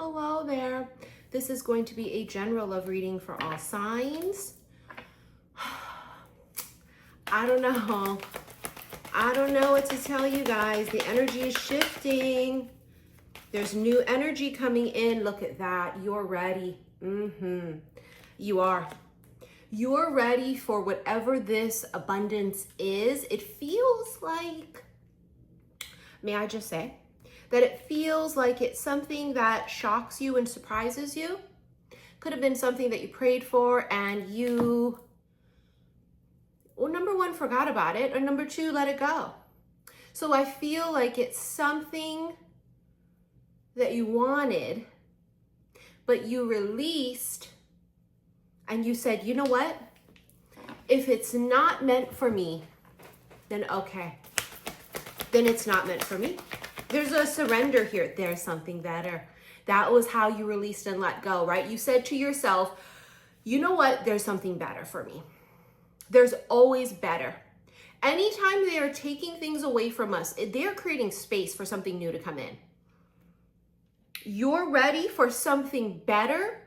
Hello there. This is going to be a general love reading for all signs. I don't know what to tell you guys. The energy is shifting. There's new energy coming in. Look at that. You're ready. You are. You're ready for whatever this abundance is. It feels like, may I just say, that it feels like it's something that shocks you and surprises you. Could have been something that you prayed for and you, well, number one, forgot about it, or number two, let it go. So I feel like it's something that you wanted, but you released and you said, you know what? If it's not meant for me, then okay. Then it's not meant for me. There's a surrender here. There's something better. That was how you released and let go, right? You said to yourself, you know what? There's something better for me. There's always better. Anytime they are taking things away from us, they're creating space for something new to come in. You're ready for something better.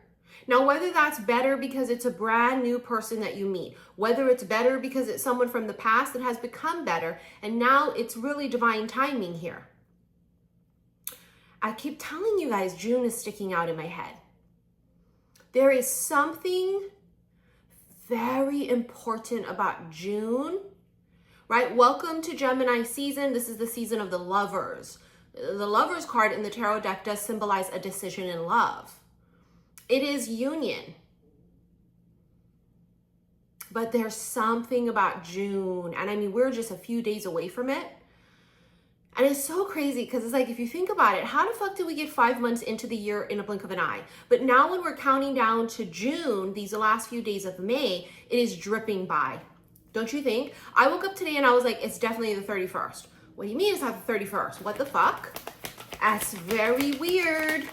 Now, whether that's better because it's a brand new person that you meet, whether it's better because it's someone from the past that has become better, and now it's really divine timing here. I keep telling you guys, June is sticking out in my head. There is something very important about June, right? Welcome to Gemini season. This is the season of the lovers. The lovers card in the tarot deck does symbolize a decision in love. It is union. But there's something about June. And I mean, we're just a few days away from it. And it's so crazy because it's like, if you think about it, how the fuck did we get 5 months into the year in a blink of an eye? But now when we're counting down to June, these last few days of May, it is dripping by. Don't you think? I woke up today and I was like, it's definitely the 31st. What do you mean it's not the 31st? What the fuck? That's very weird.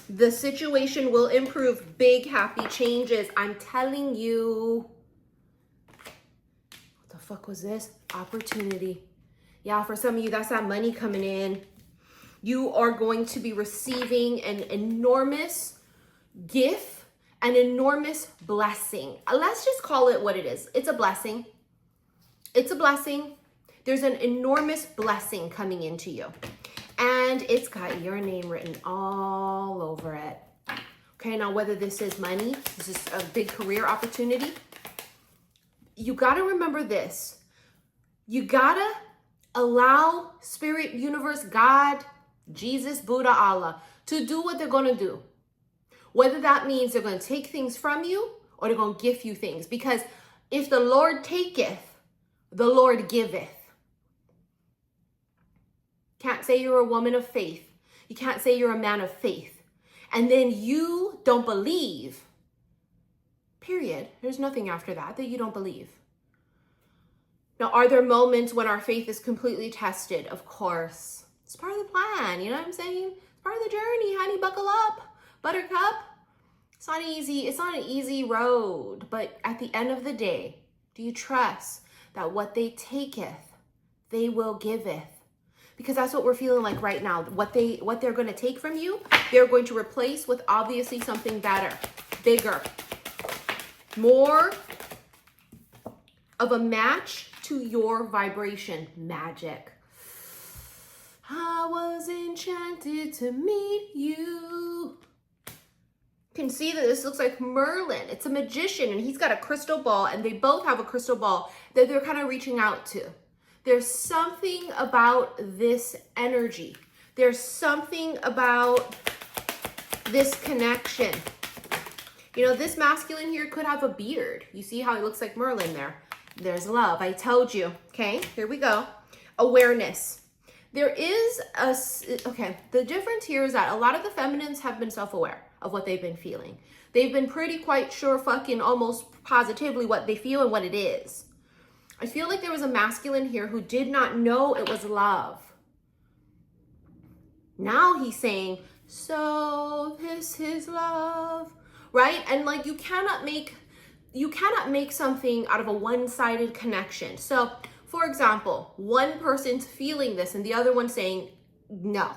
The situation will improve. Big happy changes. I'm telling you. What the fuck was this? Opportunity. Yeah, for some of you, that's that money coming in. You are going to be receiving an enormous gift, an enormous blessing. Let's just call it what it is. It's a blessing. It's a blessing. There's an enormous blessing coming into you. And it's got your name written all over it. Okay, now whether this is money, this is a big career opportunity, you gotta remember this. You gotta allow Spirit, Universe, God, Jesus, Buddha, Allah to do what they're gonna do. Whether that means they're gonna take things from you or they're gonna give you things. Because if the Lord taketh, the Lord giveth. Can't say you're a woman of faith. You can't say you're a man of faith. And then you don't believe. Period. There's nothing after that you don't believe. Now, are there moments when our faith is completely tested? Of course. It's part of the plan. You know what I'm saying? It's part of the journey, honey. Buckle up. Buttercup. It's not easy. It's not an easy road. But at the end of the day, do you trust that what they taketh, they will giveth? Because that's what we're feeling like right now. What they're going to take from you, they're going to replace with obviously something better, bigger, more of a match to your vibration. Magic. I was enchanted to meet you. You can see that this looks like Merlin. It's a magician and he's got a crystal ball, and they both have a crystal ball that they're kind of reaching out to. There's something about this energy. There's something about this connection. You know, this masculine here could have a beard. You see how he looks like Merlin there? There's love. I told you. Okay, here we go. Awareness. There is the difference here is that a lot of the feminines have been self-aware of what they've been feeling. They've been pretty quite sure, fucking almost positively what they feel and what it is. I feel like there was a masculine here who did not know it was love. Now he's saying, so this is love, right? And like, you cannot make something out of a one-sided connection. So for example, one person's feeling this and the other one saying no.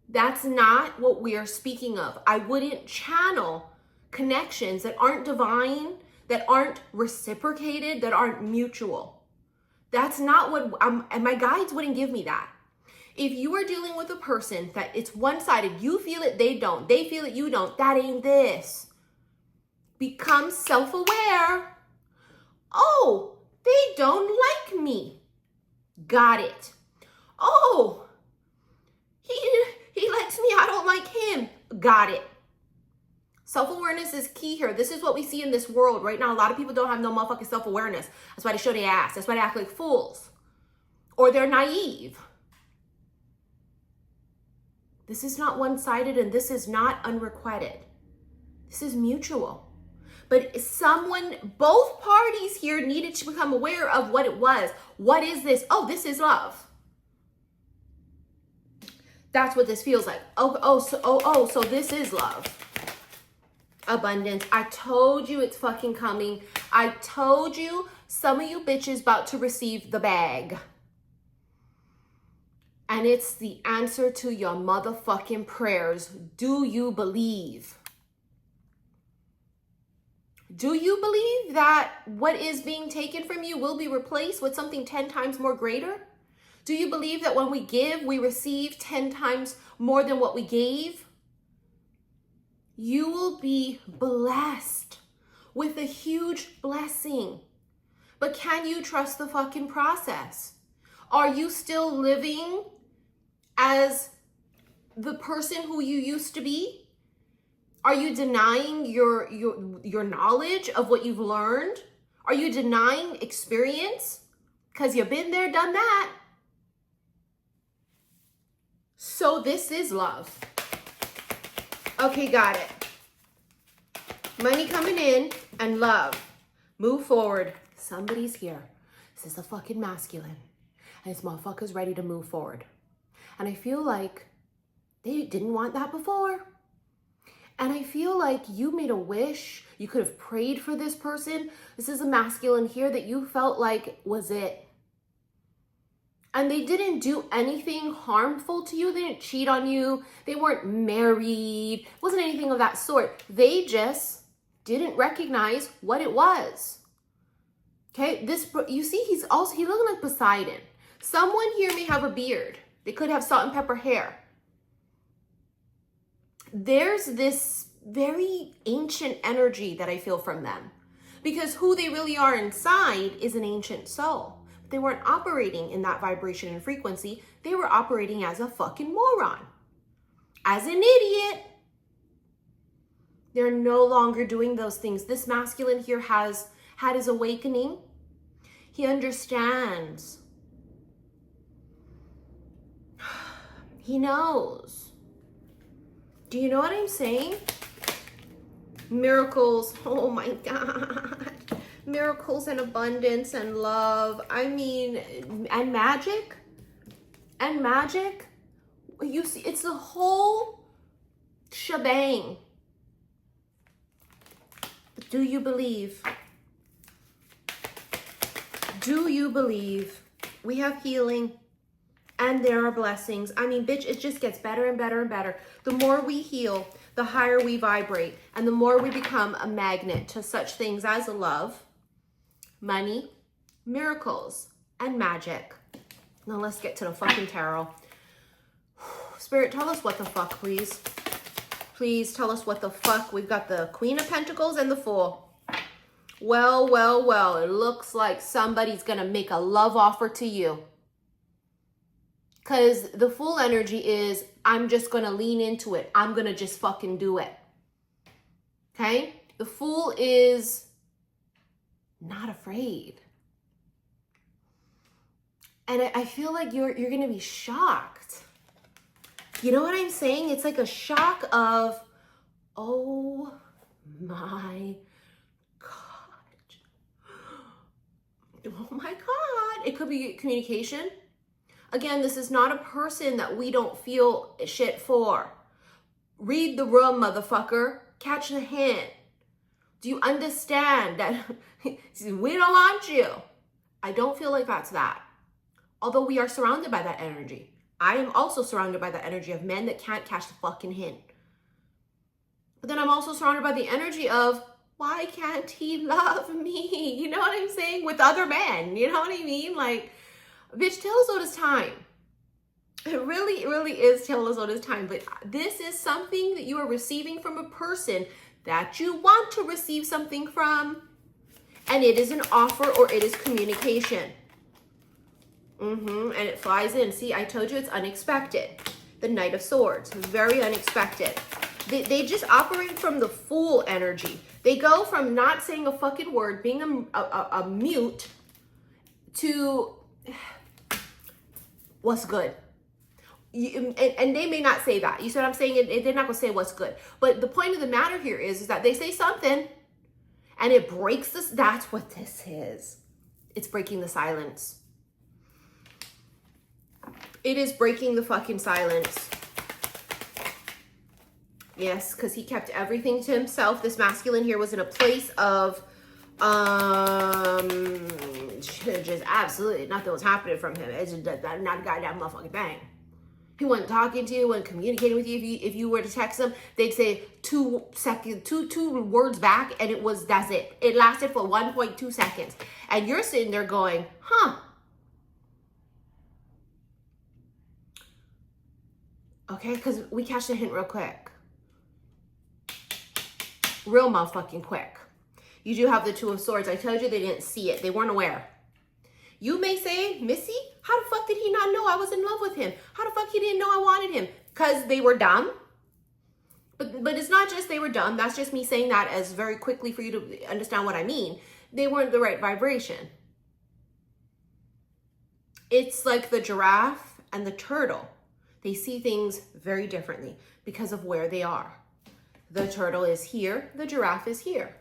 That's not what we are speaking of. I wouldn't channel connections that aren't divine, that aren't reciprocated, that aren't mutual. That's not what, and my guides wouldn't give me that. If you are dealing with a person that it's one-sided, you feel it, they don't, they feel it, you don't, that ain't this. Become self-aware. Oh, they don't like me. Got it. Oh, he likes me, I don't like him. Got it. Self-awareness is key here. This is what we see in this world right now. A lot of people don't have no motherfucking self-awareness. That's why they show their ass. That's why they act like fools. Or they're naive. This is not one-sided and this is not unrequited. This is mutual. But both parties here needed to become aware of what it was. What is this? Oh, this is love. That's what this feels like. So this is love. Abundance. I told you it's fucking coming. I told you some of you bitches about to receive the bag. And it's the answer to your motherfucking prayers. Do you believe? Do you believe that what is being taken from you will be replaced with something 10 times more greater? Do you believe that when we give, we receive 10 times more than what we gave? You will be blessed with a huge blessing. But can you trust the fucking process? Are you still living as the person who you used to be? Are you denying your knowledge of what you've learned? Are you denying experience? Because you've been there, done that. So this is love. Okay, got it. Money coming in and love. Move forward. Somebody's here. This is the fucking masculine. And this motherfucker's ready to move forward. And I feel like they didn't want that before. And I feel like you made a wish. You could have prayed for this person. This is a masculine here that you felt like was it. And they didn't do anything harmful to you. They didn't cheat on you. They weren't married. It wasn't anything of that sort. They just didn't recognize what it was. Okay, you see, he's looking like Poseidon. Someone here may have a beard. They could have salt and pepper hair. There's this very ancient energy that I feel from them. Because who they really are inside is an ancient soul. They weren't operating in that vibration and frequency. They were operating as a fucking moron. As an idiot. They're no longer doing those things. This masculine here has had his awakening. He understands. He knows. Do you know what I'm saying? Miracles. Oh my God. Miracles and abundance and love. I mean, and magic. And magic. You see, it's the whole shebang. Do you believe? Do you believe? We have healing and there are blessings. I mean, bitch, it just gets better and better and better. The more we heal, the higher we vibrate, and the more we become a magnet to such things as love, money, miracles, and magic. Now let's get to the fucking tarot. Spirit, tell us what the fuck, please. Please tell us what the fuck. We've got the Queen of Pentacles and the Fool. Well, well, well. It looks like somebody's going to make a love offer to you. Because the Fool energy is, I'm just going to lean into it. I'm going to just fucking do it. Okay? The Fool is not afraid. And I feel like you're going to be shocked. You know what I'm saying? It's like a shock of, oh my God. Oh my God. It could be communication. Again, this is not a person that we don't feel shit for. Read the room, motherfucker. Catch the hint. Do you understand that we don't want you? I don't feel like that's that. Although we are surrounded by that energy. I am also surrounded by the energy of men that can't catch the fucking hint. But then I'm also surrounded by the energy of, why can't he love me? You know what I'm saying? With other men, you know what I mean? Like, bitch, tell us what it's time. It really, really is tell us what it's time. But this is something that you are receiving from a person that you want to receive something from. And it is an offer or it is communication. And it flies in. See, I told you it's unexpected. The Knight of Swords, very unexpected. They just operate from the Fool energy. They go from not saying a fucking word, being a mute, to what's good. And they may not say that. You see what I'm saying? They're not going to say what's good. But the point of the matter here is that they say something and it breaks this. That's what this is. It's breaking the silence. It is breaking the fucking silence. Yes, because he kept everything to himself. This masculine here was in a place of just absolutely nothing was happening from him. It's just not a goddamn motherfucking thing. He wasn't talking to you, wasn't communicating with you. If you were to text him, they'd say 2 words back, and that's it. It lasted for 1.2 seconds. And you're sitting there going, huh? Okay, because we catch the hint real quick. Real motherfucking quick. You do have the Two of Swords. I told you they didn't see it. They weren't aware. You may say, Missy, how the fuck did he not know I was in love with him? How the fuck he didn't know I wanted him? Because they were dumb. But it's not just they were dumb. That's just me saying that as very quickly for you to understand what I mean. They weren't the right vibration. It's like the giraffe and the turtle. They see things very differently because of where they are. The turtle is here. The giraffe is here.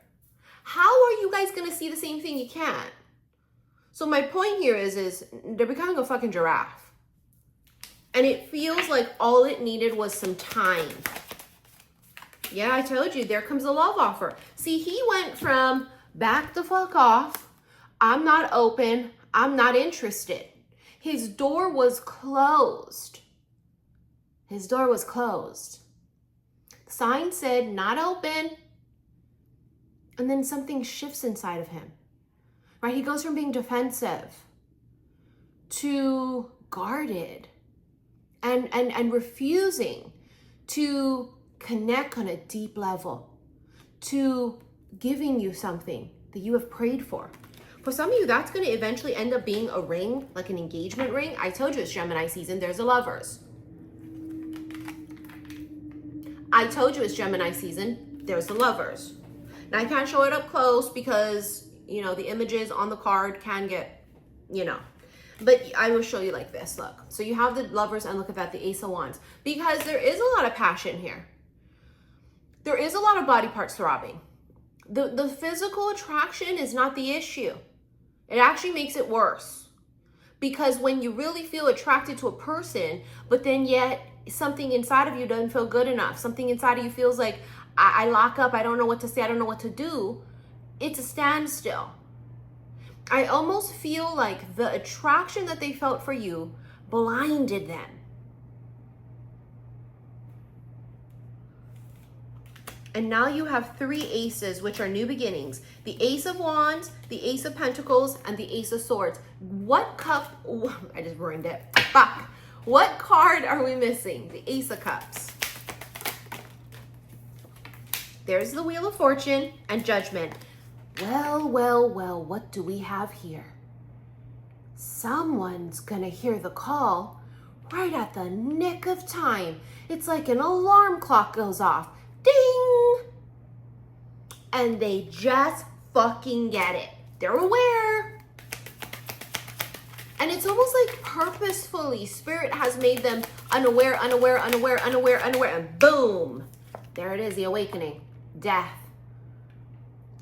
How are you guys going to see the same thing? You can't. So my point here is they're becoming a fucking giraffe. And it feels like all it needed was some time. Yeah, I told you, there comes a love offer. See, he went from back the fuck off, I'm not open, I'm not interested. His door was closed. His door was closed. The sign said, not open. And then something shifts inside of him, right? He goes from being defensive to guarded and refusing to connect on a deep level, to giving you something that you have prayed for. For some of you, that's going to eventually end up being a ring, like an engagement ring. I told you it's Gemini season. There's the Lovers. I told you it's Gemini season. There's the Lovers. Now, I can't show it up close because, you know, the images on the card can get, you know. But I will show you like this. Look. So you have the Lovers and look at that, the Ace of Wands. Because there is a lot of passion here. There is a lot of body parts throbbing. The physical attraction is not the issue. It actually makes it worse. Because when you really feel attracted to a person, but then yet something inside of you doesn't feel good enough. Something inside of you feels like, I lock up, I don't know what to say, I don't know what to do. It's a standstill. I almost feel like the attraction that they felt for you blinded them. And now you have 3 aces, which are new beginnings. The Ace of Wands, the Ace of Pentacles, and the Ace of Swords. What cup, I just ruined it. Fuck. What card are we missing? The Ace of Cups. There's the Wheel of Fortune and Judgment. Well, well, well, what do we have here? Someone's gonna hear the call right at the nick of time. It's like an alarm clock goes off. Ding! And they just fucking get it. They're aware. And it's almost like purposefully, Spirit has made them unaware, unaware, unaware, unaware, unaware, and boom. There it is, the awakening. Death.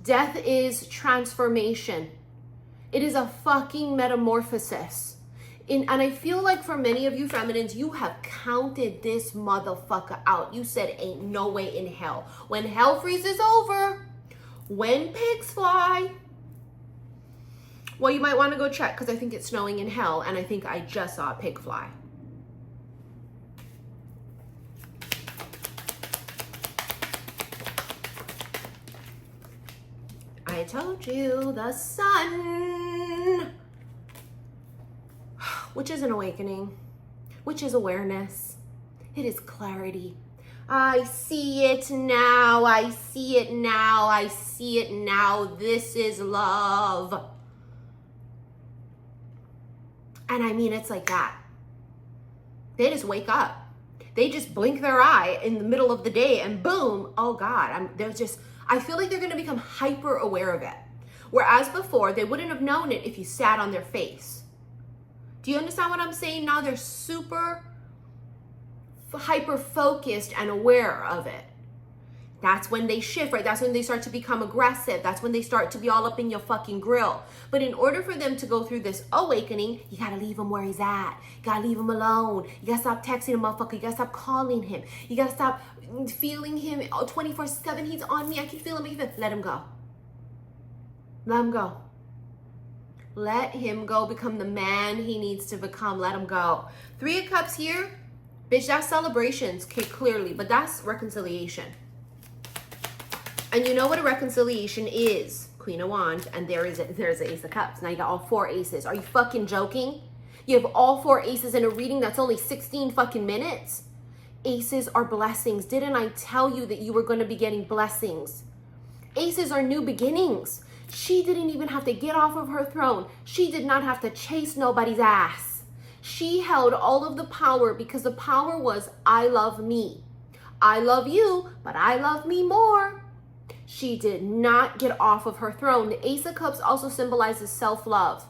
Death is transformation. It is a fucking metamorphosis. And I feel like for many of you feminines, you have counted this motherfucker out. You said, ain't no way in hell. When hell freezes over, when pigs fly, well, you might want to go check because I think it's snowing in hell and I think I just saw a pig fly. I told you, the sun, which is an awakening, which is awareness. It is clarity. I see it now. I see it now. I see it now. This is love. And I mean, it's like that. They just wake up. They just blink their eye in the middle of the day and boom, oh God, I feel like they're gonna become hyper aware of it. Whereas before, they wouldn't have known it if you sat on their face. Do you understand what I'm saying? Now they're super hyper focused and aware of it. That's when they shift, right? That's when they start to become aggressive. That's when they start to be all up in your fucking grill. But in order for them to go through this awakening, you gotta leave him where he's at. You gotta leave him alone. You gotta stop texting him, motherfucker. You gotta stop calling him. You gotta stop feeling him 24/7. He's on me. I can feel him. Let him go. Let him go. Let him go. Become the man he needs to become. Let him go. 3 of Cups here. Bitch, that's celebrations, okay, clearly. But that's reconciliation. And you know what a reconciliation is? Queen of Wands, and there's the Ace of Cups. Now you got all 4 aces. Are you fucking joking? You have all 4 aces in a reading that's only 16 fucking minutes? Aces are blessings. Didn't I tell you that you were going to be getting blessings? Aces are new beginnings. She didn't even have to get off of her throne. She did not have to chase nobody's ass. She held all of the power because the power was, I love me. I love you, but I love me more. She did not get off of her throne. The Ace of Cups also symbolizes self-love.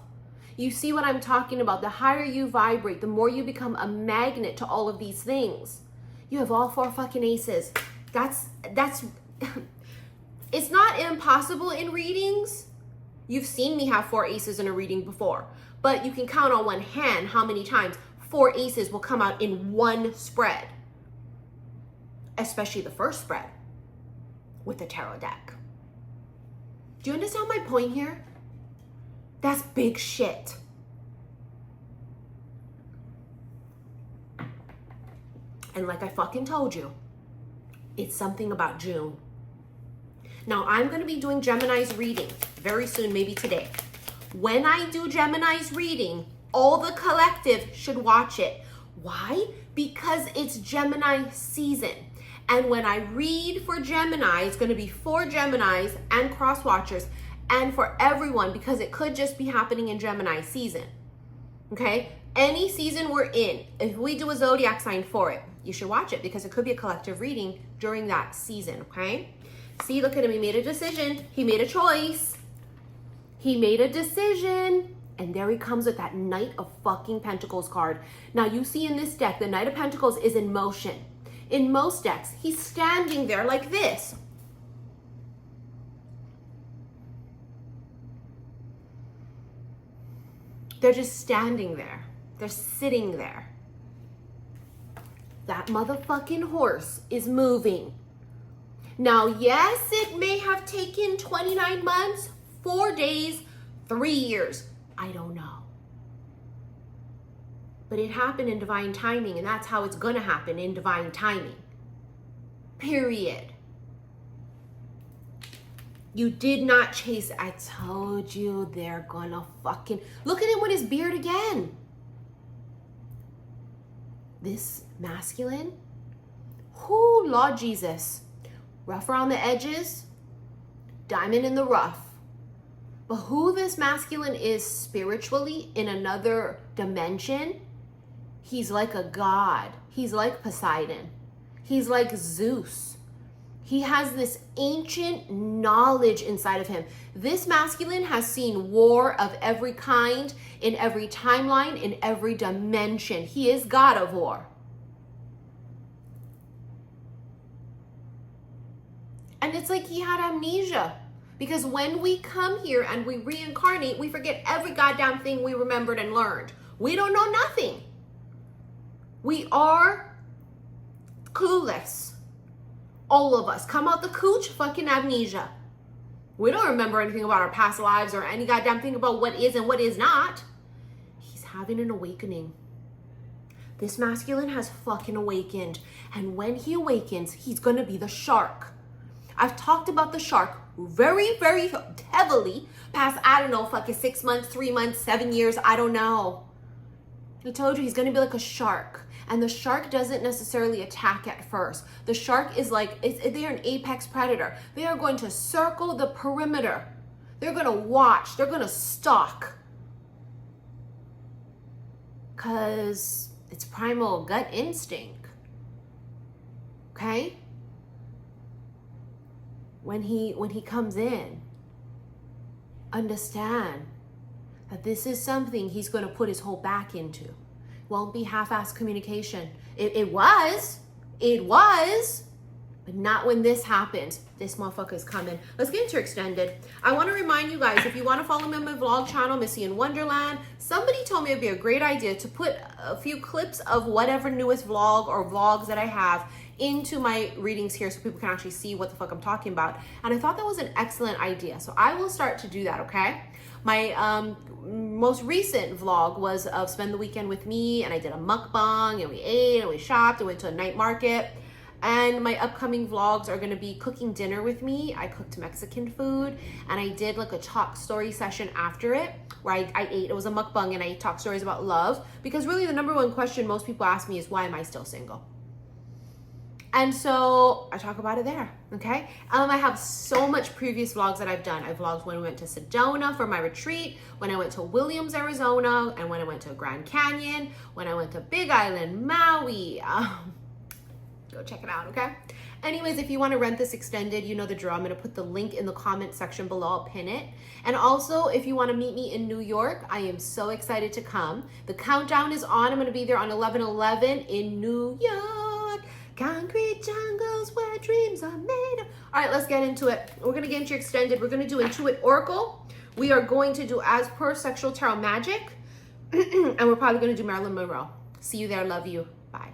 You see what I'm talking about? The higher you vibrate, the more you become a magnet to all of these things. You have all 4 fucking aces. That's it's not impossible in readings. You've seen me have 4 aces in a reading before, but you can count on one hand how many times 4 aces will come out in one spread, especially the first spread with the tarot deck. Do you understand my point here? That's big shit. And like I fucking told you, it's something about June. Now I'm going to be doing Gemini's reading very soon, maybe today. When I do Gemini's reading, all the collective should watch it. Why? Because it's Gemini season. And when I read for Gemini, it's going to be for Geminis and cross watchers and for everyone, because it could just be happening in Gemini season. Okay? Any season we're in, if we do a zodiac sign for it, you should watch it because it could be a collective reading during that season. Okay? See, look at him. He made a decision. He made a choice. He made a decision. And there he comes with that Knight of fucking Pentacles card. Now you see in this deck, the Knight of Pentacles is in motion. In most decks, he's standing there like this. They're just standing there. They're sitting there. That motherfucking horse is moving. Now, yes, it may have taken 29 months, 4 days, 3 years. I don't know. But it happened in divine timing, and that's how it's going to happen, in divine timing. Period. You did not chase. I told you they're gonna fucking... Look at him with his beard again. This masculine. Whoo, Lord Jesus. Rough around the edges. Diamond in the rough. But who this masculine is spiritually in another dimension, he's like a god. He's like Poseidon. He's like Zeus. He has this ancient knowledge inside of him. This masculine has seen war of every kind, in every timeline, in every dimension. He is God of war. And it's like he had amnesia. Because when we come here and we reincarnate, we forget every goddamn thing we remembered and learned. We don't know nothing. We are clueless. All of us come out the cooch, fucking amnesia. We don't remember anything about our past lives or any goddamn thing about what is and what is not. He's having an awakening. This masculine has fucking awakened. And when he awakens, he's gonna be the shark. I've talked about the shark very, very heavily past, I don't know, fucking 6 months, 3 months, 7 years, I don't know. I told you he's gonna be like a shark. And the shark doesn't necessarily attack at first. The shark is like, they're an apex predator. They are going to circle the perimeter. They're gonna watch, they're gonna stalk. Because it's primal gut instinct. Okay? When he comes in, understand that this is something he's going to put his whole back into. Won't be half-assed communication. It was, but not when this happens. This motherfucker is coming. Let's get into extended. I want to remind you guys, if you want to follow me on my vlog channel, Missy in Wonderland, somebody told me it'd be a great idea to put a few clips of whatever newest vlog or vlogs that I have into my readings here so people can actually see what the fuck I'm talking about. And I thought that was an excellent idea. So I will start to do that, okay? My most recent vlog was of spend the weekend with me, and I did a mukbang, and we ate and we shopped and went to a night market. And my upcoming vlogs are gonna be cooking dinner with me. I cooked Mexican food, and I did like a talk story session after it where I ate, it was a mukbang, and I talked stories about love, because really the number one question most people ask me is, why am I still single? And so I talk about it there, okay? I have so much previous vlogs that I've done. I vlogged when we went to Sedona for my retreat, when I went to Williams, Arizona, and when I went to Grand Canyon, when I went to Big Island, Maui. Go check it out, okay? Anyways, if you want to rent this extended, you know the drill. I'm going to put the link in the comment section below. I'll pin it. And also, if you want to meet me in New York, I am so excited to come. The countdown is on. I'm going to be there on 11/11 in New York. Concrete jungles where dreams are made of. All right, let's get into it. We're going to get into extended. We're going to do Intuit Oracle. We are going to do As Per Sexual Tarot Magic. And we're probably going to do Marilyn Monroe. See you there. Love you. Bye.